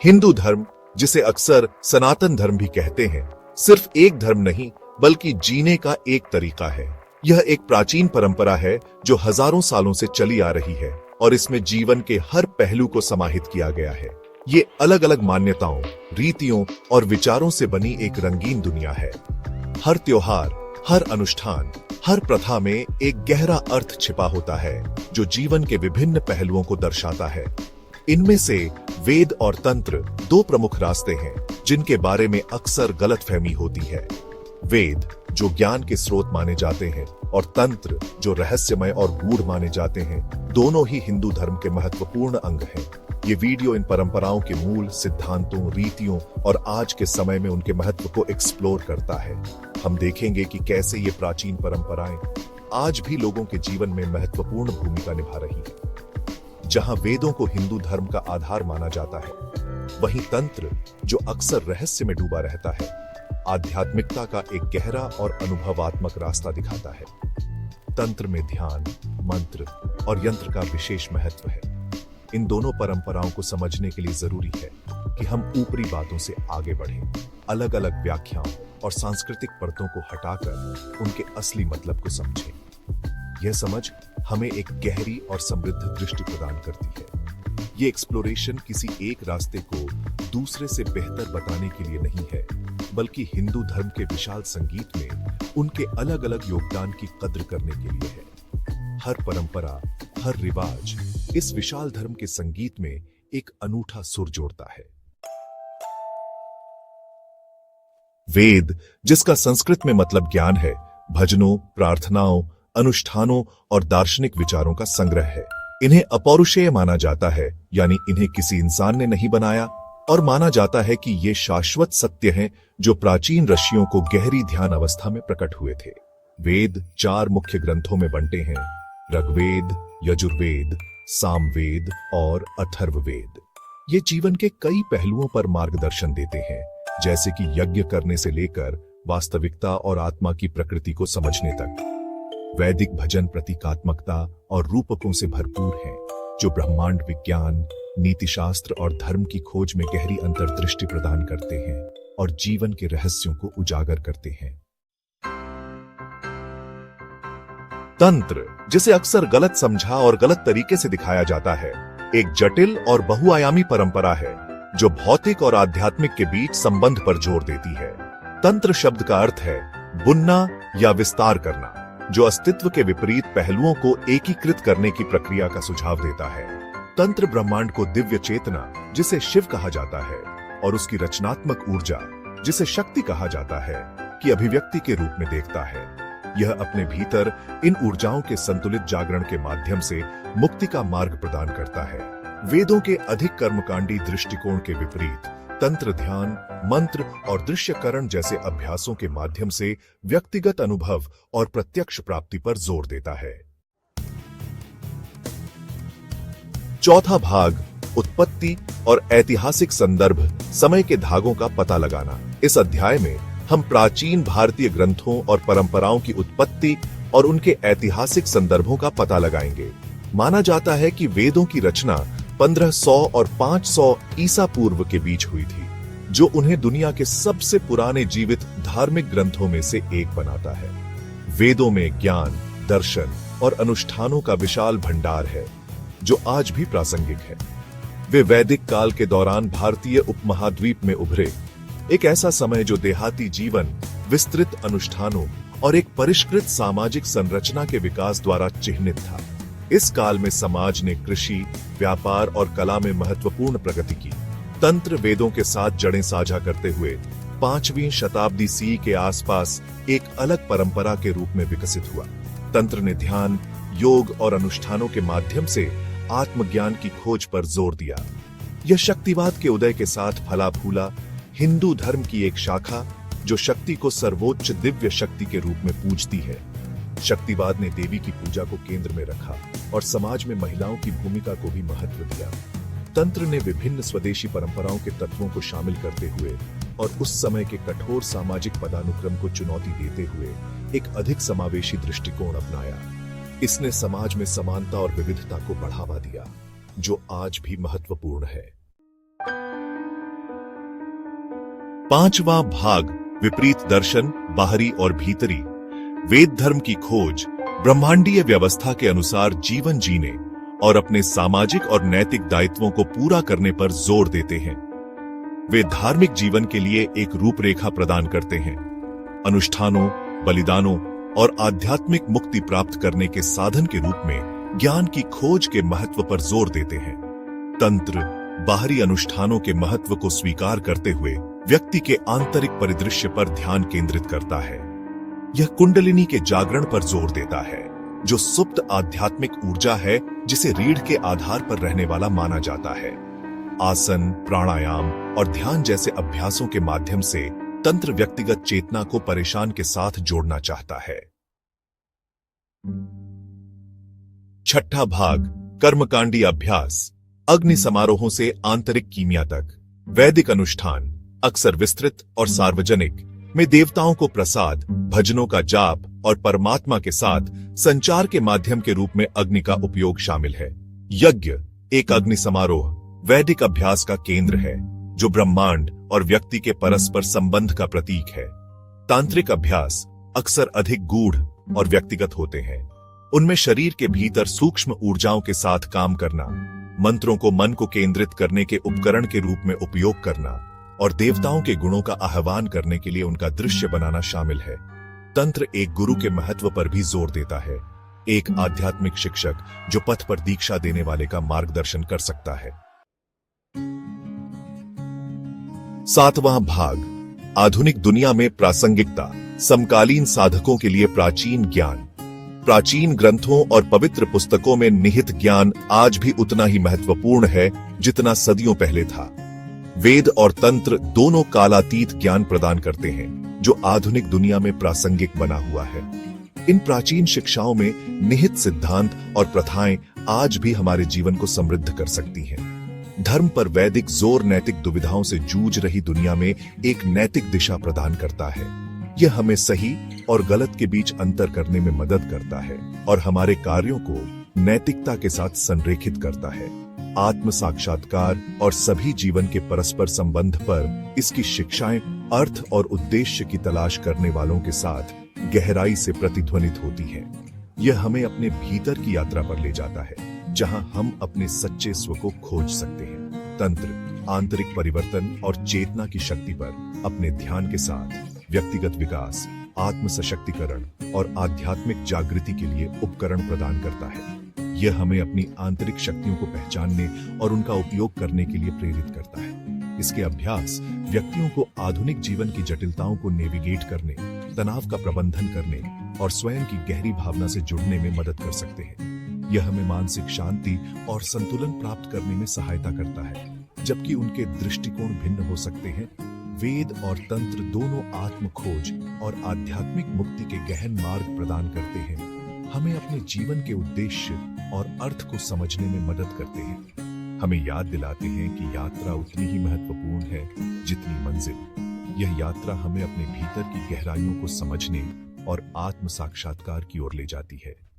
हिंदू धर्म, जिसे अक्सर सनातन धर्म भी कहते हैं, सिर्फ एक धर्म नहीं बल्कि जीने का एक तरीका है। यह एक प्राचीन परंपरा है जो हजारों सालों से चली आ रही है और इसमें जीवन के हर पहलू को समाहित किया गया है। ये अलग अलग मान्यताओं, रीतियों और विचारों से बनी एक रंगीन दुनिया है। हर त्योहार, हर अनुष्ठान, हर प्रथा में एक गहरा अर्थ छिपा होता है जो जीवन के विभिन्न पहलुओं को दर्शाता है। इनमें से वेद और तंत्र दो प्रमुख रास्ते हैं जिनके बारे में अक्सर गलतफहमी होती है। वेद, जो ज्ञान के स्रोत माने जाते हैं, और तंत्र, जो रहस्यमय और गूढ़ माने जाते हैं, दोनों ही हिंदू धर्म के महत्वपूर्ण अंग हैं। ये वीडियो इन परंपराओं के मूल सिद्धांतों, रीतियों और आज के समय में उनके महत्व को एक्सप्लोर करता है। हम देखेंगे कि कैसे ये प्राचीन परंपराएं आज भी लोगों के जीवन में महत्वपूर्ण भूमिका निभा रही हैं। जहां वेदों को हिंदू धर्म का आधार माना जाता है, वहीं तंत्र, जो अक्सर रहस्य में डूबा रहता है, आध्यात्मिकता का एक गहरा और अनुभवात्मक रास्ता दिखाता है। तंत्र में ध्यान, मंत्र और यंत्र का विशेष महत्व है। इन दोनों परंपराओं को समझने के लिए जरूरी है कि हम ऊपरी बातों से आगे बढ़ें, अलग अलग व्याख्याओं और सांस्कृतिक परतों को हटाकर उनके असली मतलब को समझें। यह समझ हमें एक गहरी और समृद्ध दृष्टि प्रदान करती है। ये एक्सप्लोरेशन किसी एक रास्ते को दूसरे से बेहतर बताने के लिए नहीं है, बल्कि हिंदू धर्म के विशाल संगीत में उनके अलग अलग योगदान की कद्र करने के लिए है। हर परंपरा, हर रिवाज इस विशाल धर्म के संगीत में एक अनूठा सुर जोड़ता है। वेद, जिसका संस्कृत में मतलब ज्ञान है, भजनों, प्रार्थनाओं, अनुष्ठानों और दार्शनिक विचारों का संग्रह है। इन्हें अपौरुषेय माना जाता है, यानी इन्हें किसी इंसान ने नहीं बनाया, और माना जाता है कि ये शाश्वत सत्य हैं जो प्राचीन ऋषियों को गहरी ध्यान अवस्था में प्रकट हुए थे। वेद 4 मुख्य ग्रंथों में बंटे हैं: ऋग्वेद, यजुर्वेद, सामवेद और अथर्ववेद। ये जीवन के कई पहलुओं पर मार्गदर्शन देते हैं, जैसे कि यज्ञ करने से लेकर वास्तविकता और आत्मा की प्रकृति को समझने तक। वैदिक भजन प्रतीकात्मकता और रूपकों से भरपूर हैं, जो ब्रह्मांड विज्ञान, नीतिशास्त्र और धर्म की खोज में गहरी अंतर्दृष्टि प्रदान करते हैं और जीवन के रहस्यों को उजागर करते हैं। तंत्र, जिसे अक्सर गलत समझा और गलत तरीके से दिखाया जाता है, एक जटिल और बहुआयामी परंपरा है जो भौतिक और आध्यात्मिक के बीच संबंध पर जोर देती है। तंत्र शब्द का अर्थ है बुनना या विस्तार करना, जो अस्तित्व के विपरीत पहलुओं को एकीकृत करने की प्रक्रिया का सुझाव देता है। तंत्र ब्रह्मांड को दिव्य चेतना, जिसे शिव कहा जाता है, और उसकी रचनात्मक ऊर्जा, जिसे शक्ति कहा जाता है, की अभिव्यक्ति के रूप में देखता है। यह अपने भीतर इन ऊर्जाओं के संतुलित जागरण के माध्यम से मुक्ति का मार्ग प्रदान करता है। वेदों के अधिक कर्मकांडी दृष्टिकोण के विपरीत तंत्र ध्यान, मंत्र और दृश्यकरण जैसे अभ्यासों के माध्यम से व्यक्तिगत अनुभव और प्रत्यक्ष प्राप्ति पर जोर देता है। चौथा भाग, उत्पत्ति और ऐतिहासिक संदर्भ, समय के धागों का पता लगाना। इस अध्याय में हम प्राचीन भारतीय ग्रंथों और परंपराओं की उत्पत्ति और उनके ऐतिहासिक संदर्भों का पता लगाएंगे। माना जाता है कि वेदों की रचना 1500 और 500 ईसा पूर्व के बीच हुई थी, जो उन्हें दुनिया के सबसे पुराने जीवित धार्मिक ग्रंथों में से एक बनाता है। वेदों में ज्ञान, दर्शन और अनुष्ठानों का विशाल भंडार है, जो आज भी प्रासंगिक है। वे वैदिक काल के दौरान भारतीय उपमहाद्वीप में उभरे, एक ऐसा समय जो देहाती जीवन, विस्तृत अनुष्ठानों और एक परिष्कृत सामाजिक संरचना के विकास द्वारा चिह्नित था। इस काल में समाज ने कृषि, व्यापार और कला में महत्वपूर्ण प्रगति की। तंत्र वेदों के साथ जड़ें साझा करते हुए 5वीं शताब्दी सी के आसपास एक अलग परंपरा के रूप में विकसित हुआ। तंत्र ने ध्यान, योग और अनुष्ठानों के माध्यम से आत्मज्ञान की खोज पर जोर दिया। यह शक्तिवाद के उदय के साथ फला फूला हिंदू धर्म की एक शाखा, जो शक्ति को सर्वोच्च दिव्य शक्ति के रूप में पूजती है। शक्तिवाद ने देवी की पूजा को केंद्र में रखा और समाज में महिलाओं की भूमिका को भी महत्व दिया। तंत्र ने विभिन्न स्वदेशी परंपराओं के तत्वों को शामिल करते हुए और उस समय के कठोर सामाजिक पदानुक्रम को चुनौती देते हुए एक अधिक समावेशी दृष्टिकोण अपनाया। इसने समाज में समानता और विविधता को बढ़ावा दिया, जो आज भी महत्वपूर्ण है। पांचवा भाग, विपरीत दर्शन, बाहरी और भीतरी। वेद धर्म की खोज ब्रह्मांडीय व्यवस्था के अनुसार जीवन जीने और अपने सामाजिक और नैतिक दायित्वों को पूरा करने पर जोर देते हैं। वे धार्मिक जीवन के लिए एक रूपरेखा प्रदान करते हैं। अनुष्ठानों, बलिदानों और आध्यात्मिक मुक्ति प्राप्त करने के साधन के रूप में ज्ञान की खोज के महत्व पर जोर देते हैं। तंत्र बाहरी अनुष्ठानों के महत्व को स्वीकार करते हुए व्यक्ति के आंतरिक परिदृश्य पर ध्यान केंद्रित करता है। यह कुंडलिनी के जागरण पर जोर देता है, जो सुप्त आध्यात्मिक ऊर्जा है जिसे रीढ़ के आधार पर रहने वाला माना जाता है। आसन, प्राणायाम और ध्यान जैसे अभ्यासों के माध्यम से तंत्र व्यक्तिगत चेतना को परेशान के साथ जोड़ना चाहता है। छठा भाग, कर्मकांडी अभ्यास, अग्नि समारोहों से आंतरिक कीमिया तक। वैदिक अनुष्ठान अक्सर विस्तृत और सार्वजनिक में देवताओं को प्रसाद, भजनों का जाप और परमात्मा के साथ संचार के माध्यम के रूप में अग्नि का उपयोग शामिल है। यज्ञ एक अग्नि समारोह वैदिक अभ्यास का केंद्र है, जो ब्रह्मांड और व्यक्ति के परस्पर संबंध का प्रतीक है। तांत्रिक अभ्यास अक्सर अधिक गूढ़ और व्यक्तिगत होते हैं। उनमें शरीर के भीतर सूक्ष्म ऊर्जाओं के साथ काम करना, मंत्रों को मन को केंद्रित करने के उपकरण के रूप में उपयोग करना और देवताओं के गुणों का आह्वान करने के लिए उनका दृश्य बनाना शामिल है। तंत्र एक गुरु के महत्व पर भी जोर देता है, एक आध्यात्मिक शिक्षक जो पथ पर दीक्षा देने वाले का मार्गदर्शन कर सकता है। सातवां भाग, आधुनिक दुनिया में प्रासंगिकता, समकालीन साधकों के लिए प्राचीन ज्ञान। प्राचीन ग्रंथों और पवित्र पुस्तकों में निहित ज्ञान आज भी उतना ही महत्वपूर्ण है जितना सदियों पहले था। वेद और तंत्र दोनों कालातीत ज्ञान प्रदान करते हैं, जो आधुनिक दुनिया में प्रासंगिक बना हुआ है। इन प्राचीन शिक्षाओं में निहित सिद्धांत और प्रथाएं आज भी हमारे जीवन को समृद्ध कर सकती हैं। धर्म पर वैदिक जोर नैतिक दुविधाओं से जूझ रही दुनिया में एक नैतिक दिशा प्रदान करता है। यह हमें सही और गलत के बीच अंतर करने में मदद करता है और हमारे कार्यों को नैतिकता के साथ संरेखित करता है। आत्म साक्षात्कार और सभी जीवन के परस्पर संबंध पर इसकी शिक्षाएं अर्थ और उद्देश्य की तलाश करने वालों के साथ गहराई से प्रतिध्वनित होती हैं। यह हमें अपने भीतर की यात्रा पर ले जाता है, जहां हम अपने सच्चे स्व को खोज सकते हैं। तंत्र आंतरिक परिवर्तन और चेतना की शक्ति पर अपने ध्यान के साथ व्यक्तिगत विकास, आत्म सशक्तिकरण और आध्यात्मिक जागृति के लिए उपकरण प्रदान करता है। यह हमें अपनी आंतरिक शक्तियों को पहचानने और उनका उपयोग करने के लिए प्रेरित करता है। इसके अभ्यास व्यक्तियों को आधुनिक जीवन की जटिलताओं को नेविगेट करने, तनाव का प्रबंधन करने और स्वयं की गहरी भावना से जुड़ने में मदद कर सकते हैं। यह हमें मानसिक शांति और संतुलन प्राप्त करने में सहायता करता है। जबकि उनके दृष्टिकोण भिन्न हो सकते हैं, वेद और तंत्र दोनों आत्म खोज और आध्यात्मिक मुक्ति के गहन मार्ग प्रदान करते हैं, हमें अपने जीवन के उद्देश्य और अर्थ को समझने में मदद करते हैं। हमें याद दिलाते हैं कि यात्रा उतनी ही महत्वपूर्ण है जितनी मंजिल। यह यात्रा हमें अपने भीतर की गहराइयों को समझने और आत्म साक्षात्कार की ओर ले जाती है।